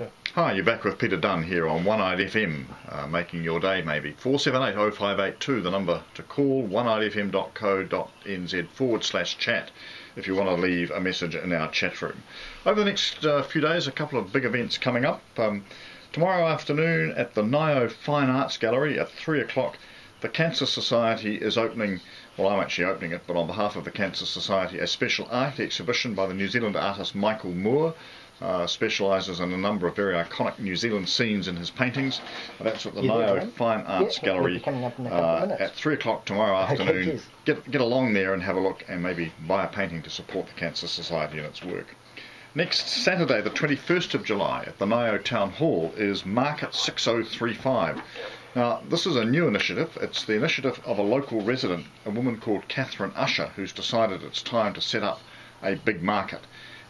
Doctor. Hi, you're back with Peter Dunne here on One-Eyed FM, making your day maybe. 4780582, the number to call, oneeyedfm.co.nz/chat if you want to leave a message in our chat room. Over the next few days, a couple of big events coming up. Tomorrow afternoon at the Newlands Fine Arts Gallery at 3 o'clock, the Cancer Society is opening, well, I'm actually opening it, but on behalf of the Cancer Society, a special art exhibition by the New Zealand artist Michael Moore. Specialises in a number of very iconic New Zealand scenes in his paintings. That's at the Newlands Fine Arts Gallery at 3 o'clock tomorrow afternoon. Get along there and have a look and maybe buy a painting to support the Cancer Society and its work. Next Saturday, the 21st of July, at the Newlands Town Hall is Market 6035. Now, this is a new initiative. It's the initiative of a local resident, a woman called Catherine Usher, who's decided it's time to set up a big market.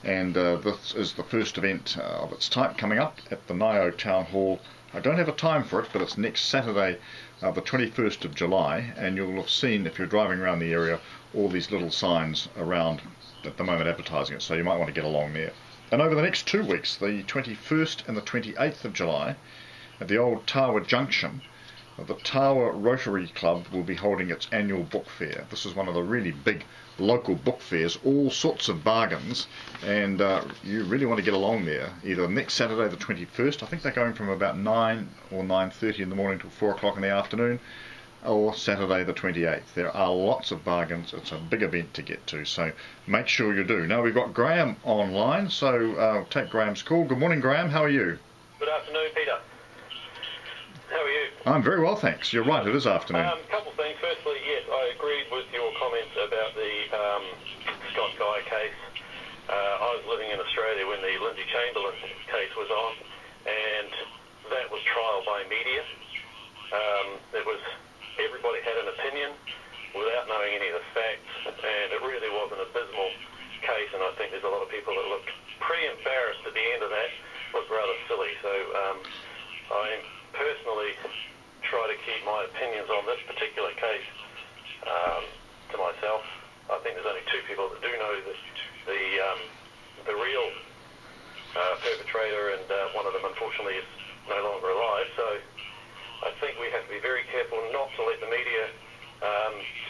And this is the first event of its type coming up at the Newlands Town Hall. I don't have a time for it, but it's next Saturday, the 21st of July, and you'll have seen, if you're driving around the area, all these little signs around at the moment advertising it, so you might want to get along there. And over the next 2 weeks, the 21st and the 28th of July, at the old Tawa Junction, the Tawa Rotary Club will be holding its annual book fair. This is one of the really big local book fairs, all sorts of bargains, and you really want to get along there, either next Saturday the 21st, I think they're going from about 9 or 9:30 in the morning till 4 o'clock in the afternoon, or Saturday the 28th. There are lots of bargains. It's a big event to get to, so make sure you do. Now we've got Graham online, so I'll take Graham's call. Good morning, Graham, how are you? Good afternoon, Peter. How are you? I'm very well, thanks. You're right, it is afternoon. A couple of things. Firstly, yes, I agreed with your comments about the Scott Guy case. I was living in Australia when the Lindsay Chamberlain case was on, and that was trial by media. Everybody had an opinion without knowing any of the facts, and it really was an abysmal case, and I think there's a lot of people that looked pretty embarrassed at the end of that, looked rather silly. So I personally try to keep my opinions on this particular case to myself. I think there's only two people that do know the real perpetrator, and one of them unfortunately is no longer alive. So I think we have to be very careful not to let the media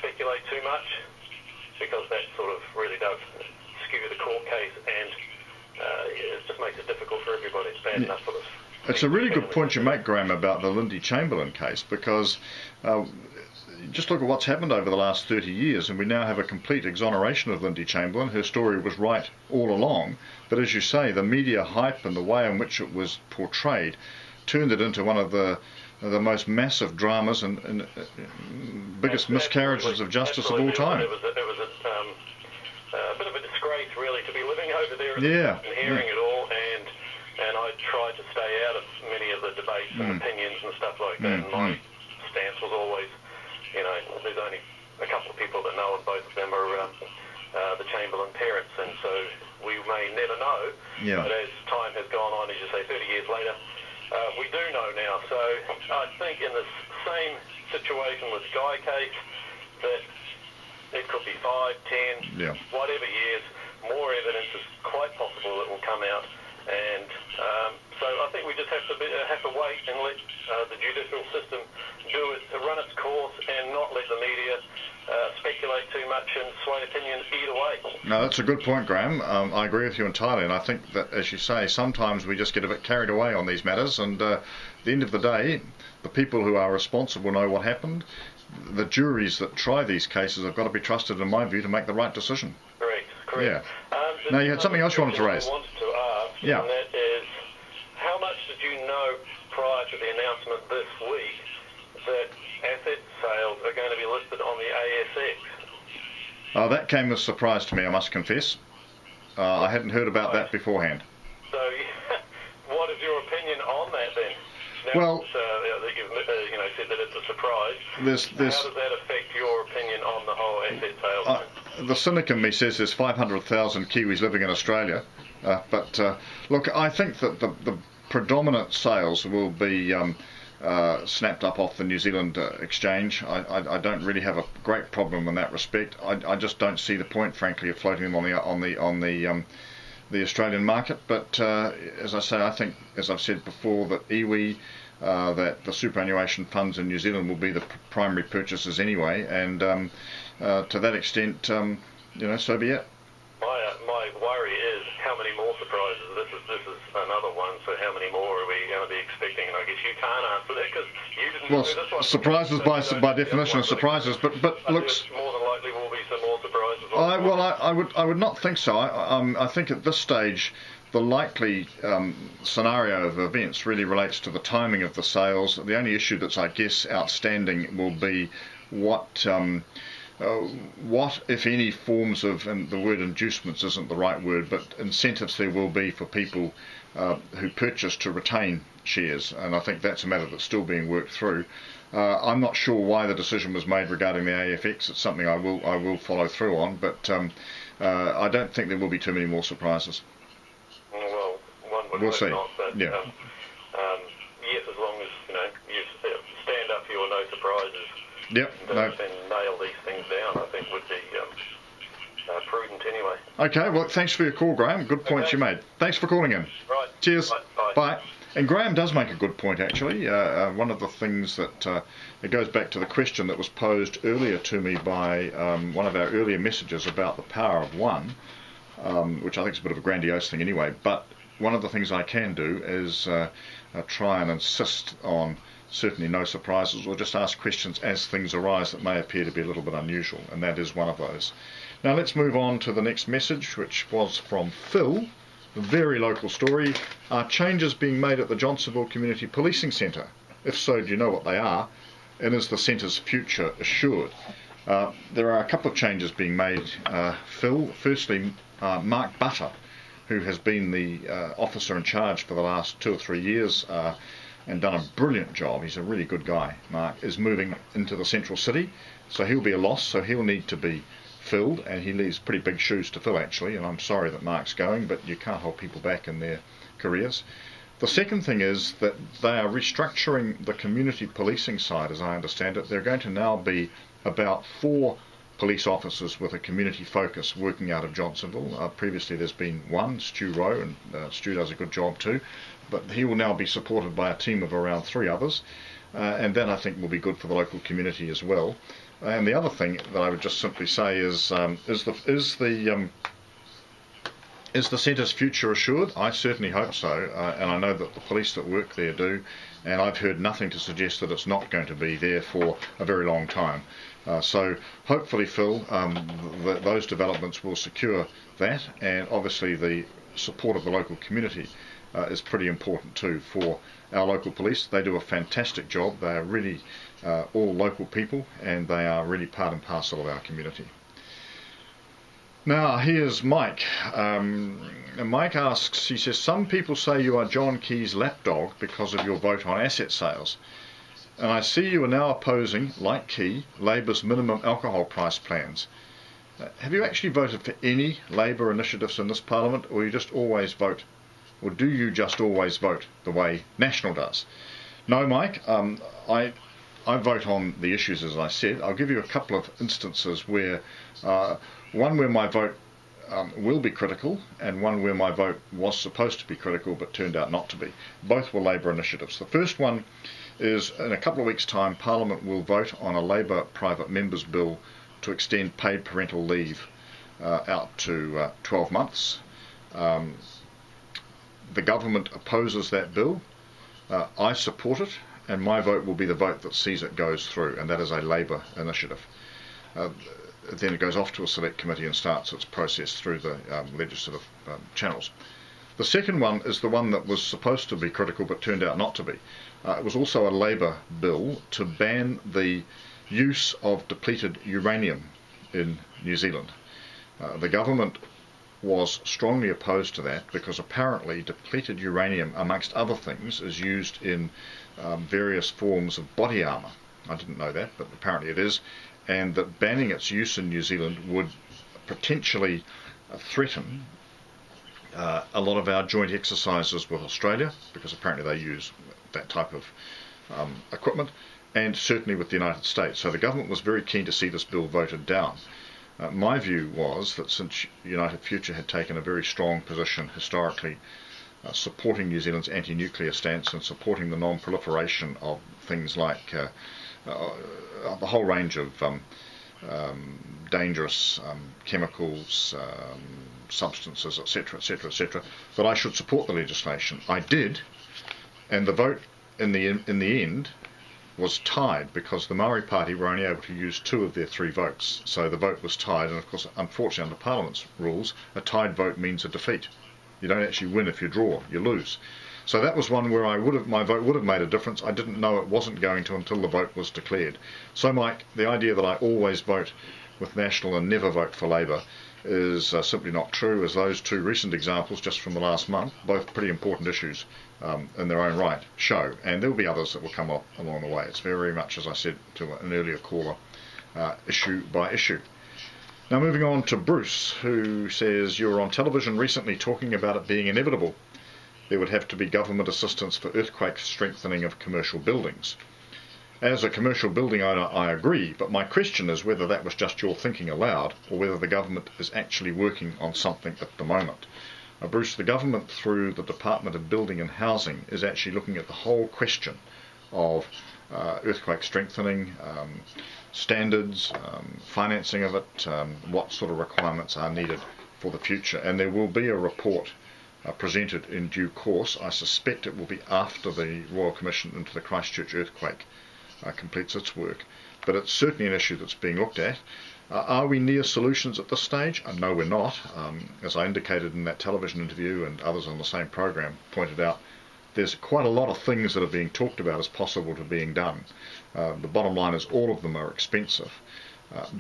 speculate too much, because that sort of really does skew the court case, and it just makes it difficult for everybody. It's bad enough for this. It's a really good point you make, Graham, about the Lindsay Chamberlain case, because just look at what's happened over the last 30 years, and we now have a complete exoneration of Lindsay Chamberlain. Her story was right all along, but as you say, the media hype and the way in which it was portrayed turned it into one of the most massive dramas and biggest miscarriages of justice of all time. It was a bit of a disgrace, really, to be living over there and hearing it all, and I tried to stay out of many of the debates and opinions and stuff like that. And my stance was always, there's only a couple of people that know, and both of them are the Chamberlain parents, and so we may never know. But as time has gone on, as you say, 30 years later, we do know now. So I think in the same situation with the Guy case, that it could be 5, 10, whatever years, more evidence is quite possible that will come out. And so I think we just have to wait and let the judicial system run its course, and not let the media speculate too much and sway opinions either way. No, that's a good point, Graham. I agree with you entirely, and I think that, as you say, sometimes we just get a bit carried away on these matters, and at the end of the day, the people who are responsible know what happened. The juries that try these cases have got to be trusted, in my view, to make the right decision. Correct. Yeah. Now, you had something else you wanted to raise. I wanted to ask, and that is, how much did you know prior to the announcement this week that asset sales are going to be listed on the ASX? That came as a surprise to me, I must confess. I hadn't heard about that beforehand. So, what is your opinion on that then? Now, well, you've said that it's a surprise. How does that affect your opinion on the whole asset sales? The cynic in me says there's 500,000 Kiwis living in Australia, but look, I think that the predominant sales will be snapped up off the New Zealand exchange. I don't really have a great problem in that respect. I just don't see the point, frankly, of floating them on the the Australian market. But as I say, I think, as I've said before, that iwi, that the superannuation funds in New Zealand will be the primary purchasers anyway, and to that extent, so be it. My worry is how many more surprises. This is another one. So how many more are we going to be expecting? And I guess you can't answer that because you didn't do this one. Surprises by definition are surprises, but looks more than likely will be some more surprises. I would not think so. I think at this stage the likely scenario of events really relates to the timing of the sales. The only issue that's, I guess, outstanding will be what, if any, forms of, and the word inducements isn't the right word, but incentives there will be for people who purchase to retain shares, and I think that's a matter that's still being worked through. I'm not sure why the decision was made regarding the AFX. It's something I will follow through on, but I don't think there will be too many more surprises. Well, one would we'll hope see. Not, but, yeah. Yes, as long as you stand up for your no surprises. Yep. And nail these things down, I think would be prudent anyway. Okay, well, thanks for your call, Graham. Good points you made. Thanks for calling in. Right. Cheers. Bye. Bye. And Graham does make a good point, actually. One of the things that it goes back to the question that was posed earlier to me by one of our earlier messages about the power of one, which I think is a bit of a grandiose thing anyway. But one of the things I can do is try and insist on certainly no surprises, or just ask questions as things arise that may appear to be a little bit unusual, and that is one of those. Now let's move on to the next message, which was from Phil. A very local story. Are changes being made at the Johnsonville Community Policing Centre? If so, do you know what they are? And is the centre's future assured? There are a couple of changes being made, Phil. Firstly, Mark Butter, who has been the officer in charge for the last 2 or 3 years, and done a brilliant job. He's a really good guy, Mark, is moving into the central city, so he'll be a loss, so he'll need to be filled, and he leaves pretty big shoes to fill, actually, and I'm sorry that Mark's going, but you can't hold people back in their careers. The second thing is that they are restructuring the community policing side, as I understand it. They're going to now be about 4 police officers with a community focus working out of Johnsonville. Previously there's been one, Stu Rowe, and Stu does a good job too, but he will now be supported by a team of around 3 others, and that I think will be good for the local community as well. And the other thing that I would just simply say is the centre's future assured? I certainly hope so, and I know that the police that work there do, and I've heard nothing to suggest that it's not going to be there for a very long time. So hopefully, Phil, those developments will secure that, and obviously the support of the local community is pretty important too for our local police. They do a fantastic job. They are really all local people, and they are really part and parcel of our community. Now here's Mike. And Mike asks, he says, some people say you are John Key's lapdog because of your vote on asset sales. And I see you are now opposing, like Key, Labour's minimum alcohol price plans. Have you actually voted for any Labour initiatives in this Parliament, or you just always vote, or do you just always vote the way National does? No, Mike, I vote on the issues as I said. I'll give you a couple of instances where, one where my vote will be critical, and one where my vote was supposed to be critical but turned out not to be. Both were Labour initiatives. The first one is, in a couple of weeks' time, Parliament will vote on a Labour private members' bill to extend paid parental leave out to 12 months. The government opposes that bill. I support it, and my vote will be the vote that sees it goes through, and that is a Labour initiative. Then it goes off to a select committee and starts its process through the legislative channels. The second one is the one that was supposed to be critical but turned out not to be. It was also a Labour bill to ban the use of depleted uranium in New Zealand. The government was strongly opposed to that because apparently depleted uranium, amongst other things, is used in various forms of body armour. I didn't know that, but apparently it is, and that banning its use in New Zealand would potentially threaten a lot of our joint exercises with Australia, because apparently they use that type of equipment, and certainly with the United States. So the government was very keen to see this bill voted down. My view was that since United Future had taken a very strong position historically supporting New Zealand's anti-nuclear stance and supporting the non-proliferation of things like the whole range of dangerous chemicals, substances, etc., etc., etc., that I should support the legislation. I did, and the vote in the end was tied because the Maori Party were only able to use 2 of their 3 votes. So the vote was tied, and of course, unfortunately, under Parliament's rules, a tied vote means a defeat. You don't actually win if you draw, you lose. So that was one where my vote would have made a difference. I didn't know it wasn't going to until the vote was declared. So, Mike, the idea that I always vote with National and never vote for Labour is simply not true, as those 2 recent examples just from the last month, both pretty important issues in their own right, show. And there will be others that will come up along the way. It's very much, as I said to an earlier caller, issue by issue. Now moving on to Bruce, who says, you were on television recently talking about it being inevitable. There would have to be government assistance for earthquake strengthening of commercial buildings. As a commercial building owner, I agree, but my question is whether that was just your thinking aloud or whether the government is actually working on something at the moment. Bruce, the government through the Department of Building and Housing is actually looking at the whole question of earthquake strengthening, standards, financing of it, what sort of requirements are needed for the future. And there will be a report presented in due course. I suspect it will be after the Royal Commission into the Christchurch earthquake completes its work. But it's certainly an issue that's being looked at. Are we near solutions at this stage? No, we're not. As I indicated in that television interview, and others on the same program pointed out, there's quite a lot of things that are being talked about as possible to being done. The bottom line is all of them are expensive.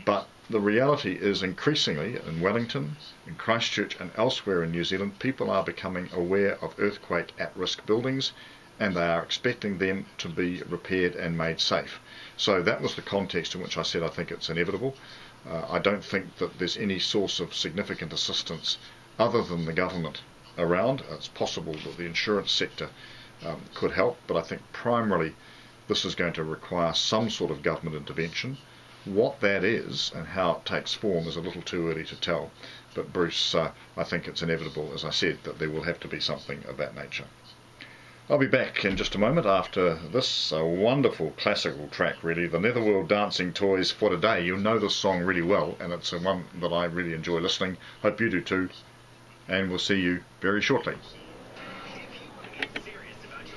But the reality is increasingly in Wellington, in Christchurch and elsewhere in New Zealand, people are becoming aware of earthquake at-risk buildings, and they are expecting them to be repaired and made safe. So that was the context in which I said I think it's inevitable. I don't think that there's any source of significant assistance other than the government around. It's possible that the insurance sector could help, but I think primarily this is going to require some sort of government intervention. What that is and how it takes form is a little too early to tell. But Bruce, I think it's inevitable, as I said, that there will have to be something of that nature. I'll be back in just a moment after this wonderful classical track, really, the Netherworld Dancing Toys for Today. You'll know this song really well, and it's one that I really enjoy listening. Hope you do too, and we'll see you very shortly.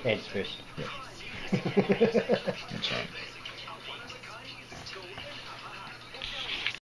Thanks, Chris. Yeah. That's right.